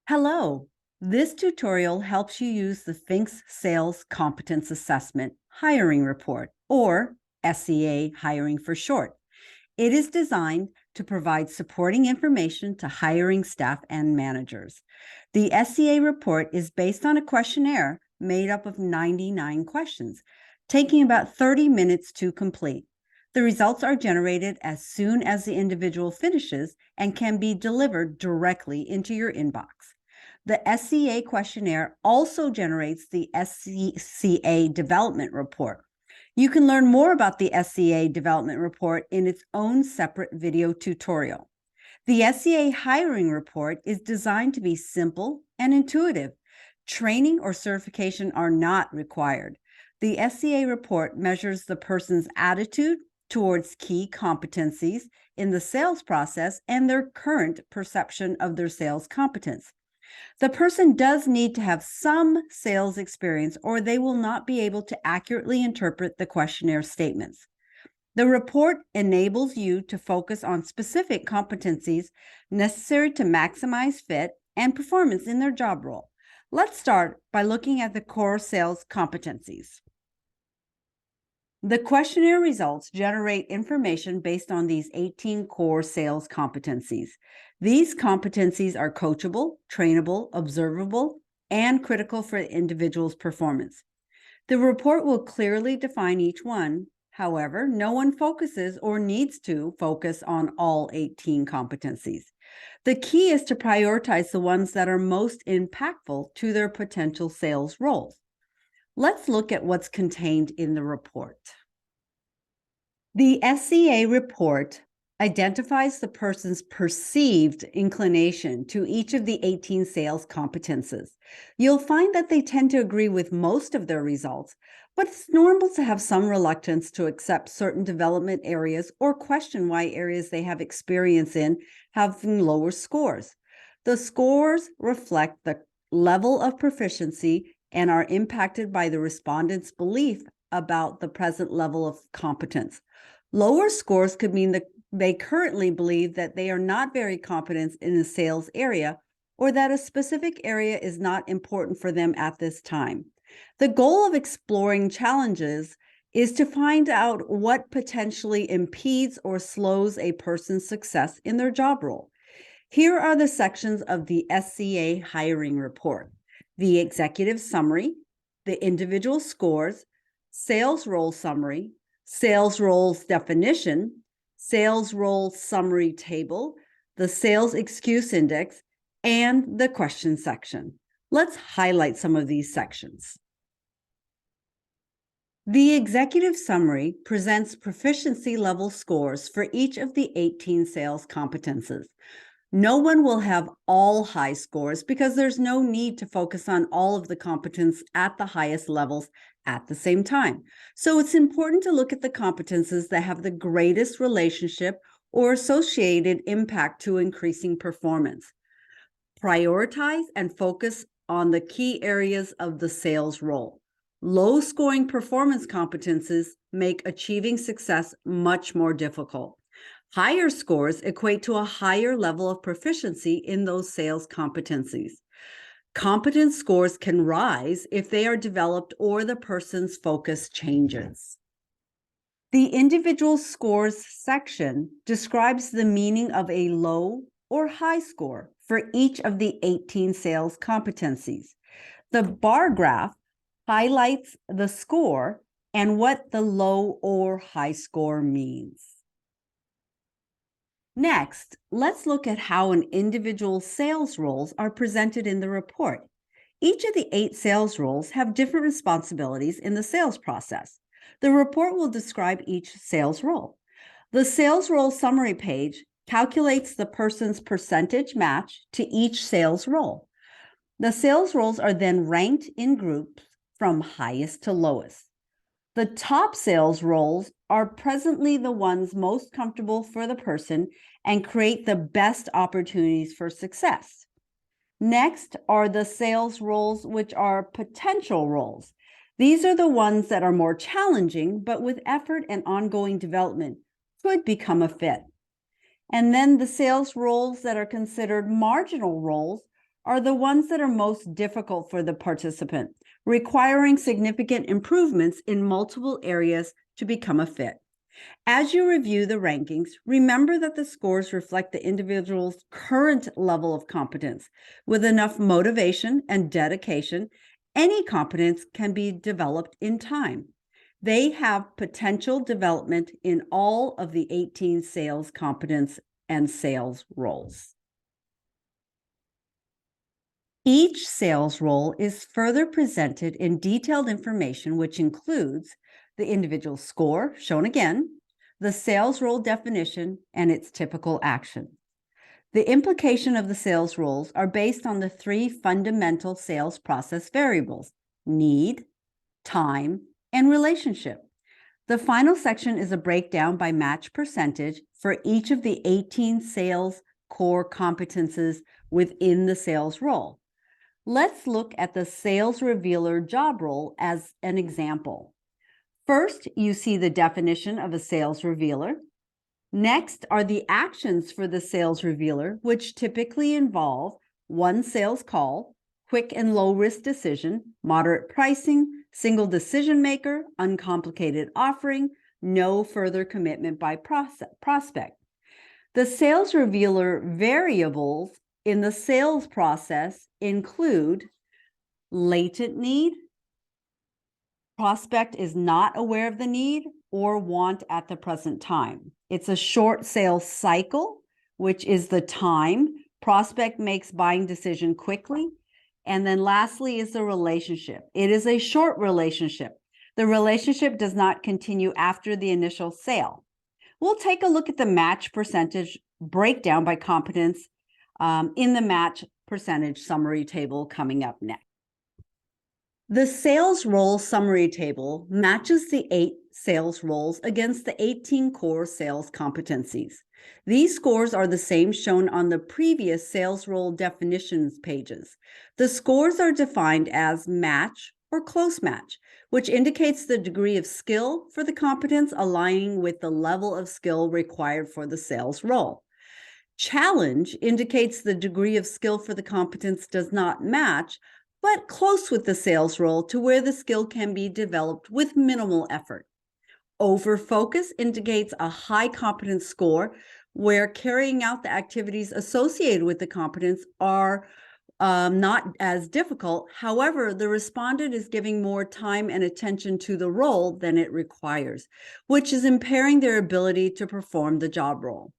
Hello. This tutorial helps you use the FinxS Sales Competence Assessment Hiring Report, or SCA Hiring for short. It is designed to provide supporting information to hiring staff and managers. The SCA report is based on a questionnaire made up of 99 questions, taking about 30 minutes to complete. The results are generated as soon as the individual finishes and can be delivered directly into your inbox. The SCA questionnaire also generates the SCA development report. You can learn more about the SCA development report in its own separate video tutorial. The SCA hiring report is designed to be simple and intuitive. Training or certification are not required. The SCA report measures the person's attitude towards key competencies in the sales process and their current perception of their sales competence. The person does need to have some sales experience, or they will not be able to accurately interpret the questionnaire statements. The report enables you to focus on specific competencies necessary to maximize fit and performance in their job role. Let's start by looking at the core sales competencies. The questionnaire results generate information based on these 18 core sales competencies. These competencies are coachable, trainable, observable, and critical for the individual's performance. The report will clearly define each one. However, no one focuses or needs to focus on all 18 competencies. The key is to prioritize the ones that are most impactful to their potential sales roles. Let's look at what's contained in the report. The SCA report identifies the person's perceived inclination to each of the 18 sales competences. You'll find that they tend to agree with most of their results, but it's normal to have some reluctance to accept certain development areas or question why areas they have experience in have lower scores. The scores reflect the level of proficiency and are impacted by the respondent's belief about the present level of competence. Lower scores could mean that they currently believe that they are not very competent in the sales area, or that a specific area is not important for them at this time. The goal of exploring challenges is to find out what potentially impedes or slows a person's success in their job role. Here are the sections of the SCA hiring report: the executive summary, the individual scores, sales role summary, sales roles definition, sales role summary table, the sales excuse index, and the question section. Let's highlight some of these sections. The executive summary presents proficiency level scores for each of the 18 sales competences. No one will have all high scores because there's no need to focus on all of the competence at the highest levels at the same time. So it's important to look at the competences that have the greatest relationship or associated impact to increasing performance. Prioritize and focus on the key areas of the sales role. Low scoring performance competences make achieving success much more difficult. Higher scores equate to a higher level of proficiency in those sales competencies. Competence scores can rise if they are developed or the person's focus changes. The individual scores section describes the meaning of a low or high score for each of the 18 sales competencies. The bar graph highlights the score and what the low or high score means. Next, let's look at how an individual sales roles are presented in the report. Each of the 8 sales roles have different responsibilities in the sales process. The report will describe each sales role. The sales role summary page calculates the person's percentage match to each sales role. The sales roles are then ranked in groups from highest to lowest. The top sales roles are presently the ones most comfortable for the person and create the best opportunities for success. Next are the sales roles, which are potential roles. These are the ones that are more challenging, but with effort and ongoing development could become a fit. And then the sales roles that are considered marginal roles are the ones that are most difficult for the participant, requiring significant improvements in multiple areas to become a fit. As you review the rankings, remember that the scores reflect the individual's current level of competence. With enough motivation and dedication, any competence can be developed in time. They have potential development in all of the 18 sales competence and sales roles. Each sales role is further presented in detailed information, which includes the individual score, shown again, the sales role definition, and its typical action. The implication of the sales roles are based on the three fundamental sales process variables: need, time, and relationship. The final section is a breakdown by match percentage for each of the 18 sales core competences within the sales role. Let's look at the sales revealer job role as an example. First, you see the definition of a sales revealer. Next are the actions for the sales revealer, which typically involve one sales call, quick and low risk decision, moderate pricing, single decision maker, uncomplicated offering, no further commitment by prospect. The sales revealer variables in the sales process include latent need, prospect is not aware of the need or want at the present time. It's a short sales cycle, which is the time prospect makes buying decision quickly. And then lastly is the relationship. It is a short relationship. The relationship does not continue after the initial sale. We'll take a look at the match percentage breakdown by competence in the match percentage summary table coming up next. The sales role summary table matches the 8 sales roles against the 18 core sales competencies. These scores are the same shown on the previous sales role definitions pages. The scores are defined as match or close match, which indicates the degree of skill for the competence aligning with the level of skill required for the sales role. Challenge indicates the degree of skill for the competence does not match, but close with the sales role to where the skill can be developed with minimal effort. Over focus indicates a high competence score where carrying out the activities associated with the competence are not as difficult. However, the respondent is giving more time and attention to the role than it requires, which is impairing their ability to perform the job role.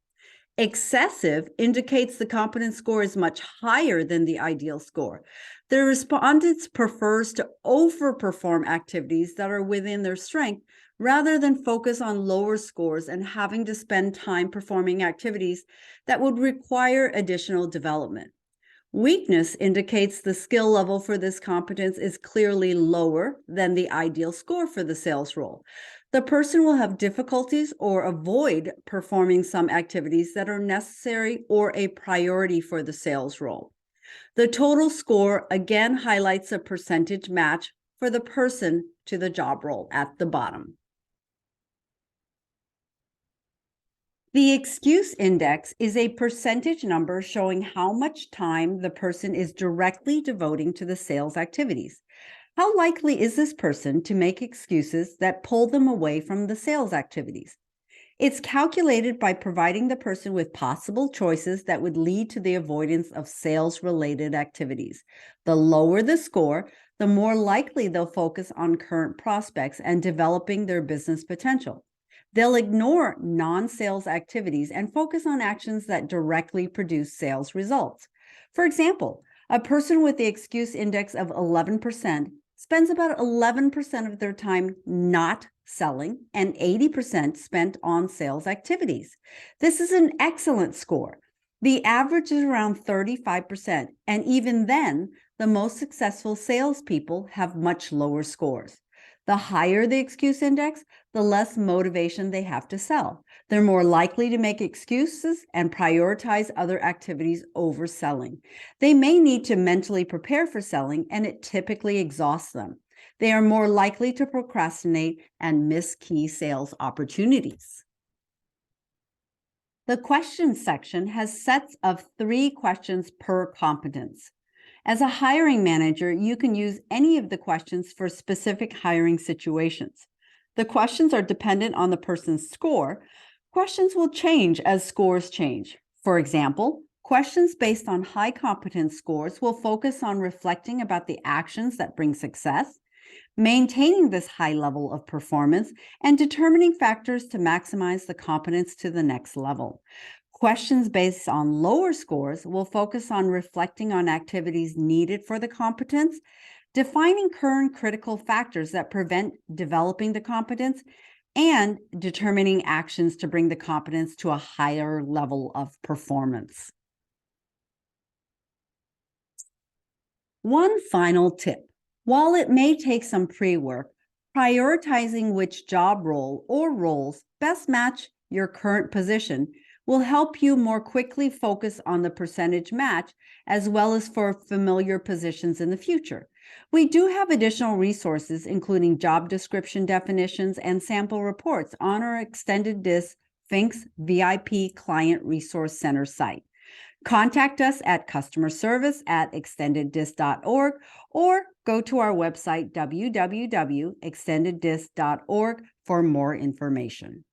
Excessive indicates the competence score is much higher than the ideal score. The respondent prefers to overperform activities that are within their strength rather than focus on lower scores and having to spend time performing activities that would require additional development. Weakness indicates the skill level for this competence is clearly lower than the ideal score for the sales role. The person will have difficulties or avoid performing some activities that are necessary or a priority for the sales role. The total score again highlights a percentage match for the person to the job role at the bottom. The excuse index is a percentage number showing how much time the person is directly devoting to the sales activities. How likely is this person to make excuses that pull them away from the sales activities? It's calculated by providing the person with possible choices that would lead to the avoidance of sales-related activities. The lower the score, the more likely they'll focus on current prospects and developing their business potential. They'll ignore non-sales activities and focus on actions that directly produce sales results. For example, a person with the excuse index of 11% spends about 11% of their time not selling and 80% spent on sales activities. This is an excellent score. The average is around 35%, and even then, the most successful salespeople have much lower scores. The higher the excuse index, the less motivation they have to sell. They're more likely to make excuses and prioritize other activities over selling. They may need to mentally prepare for selling, and it typically exhausts them. They are more likely to procrastinate and miss key sales opportunities. The questions section has sets of 3 questions per competence. As a hiring manager, you can use any of the questions for specific hiring situations. The questions are dependent on the person's score. Questions will change as scores change. For example, questions based on high competence scores will focus on reflecting about the actions that bring success, maintaining this high level of performance, and determining factors to maximize the competence to the next level. Questions based on lower scores will focus on reflecting on activities needed for the competence, defining current critical factors that prevent developing the competence, and determining actions to bring the competence to a higher level of performance. One final tip. While it may take some pre-work, prioritizing which job role or roles best match your current position will help you more quickly focus on the percentage match, as well as for familiar positions in the future. We do have additional resources, including job description definitions and sample reports on our Extended DIS FinxS VIP Client Resource Center site. Contact us at customerservice@extendeddis.org or go to our website, www.extendeddis.org, for more information.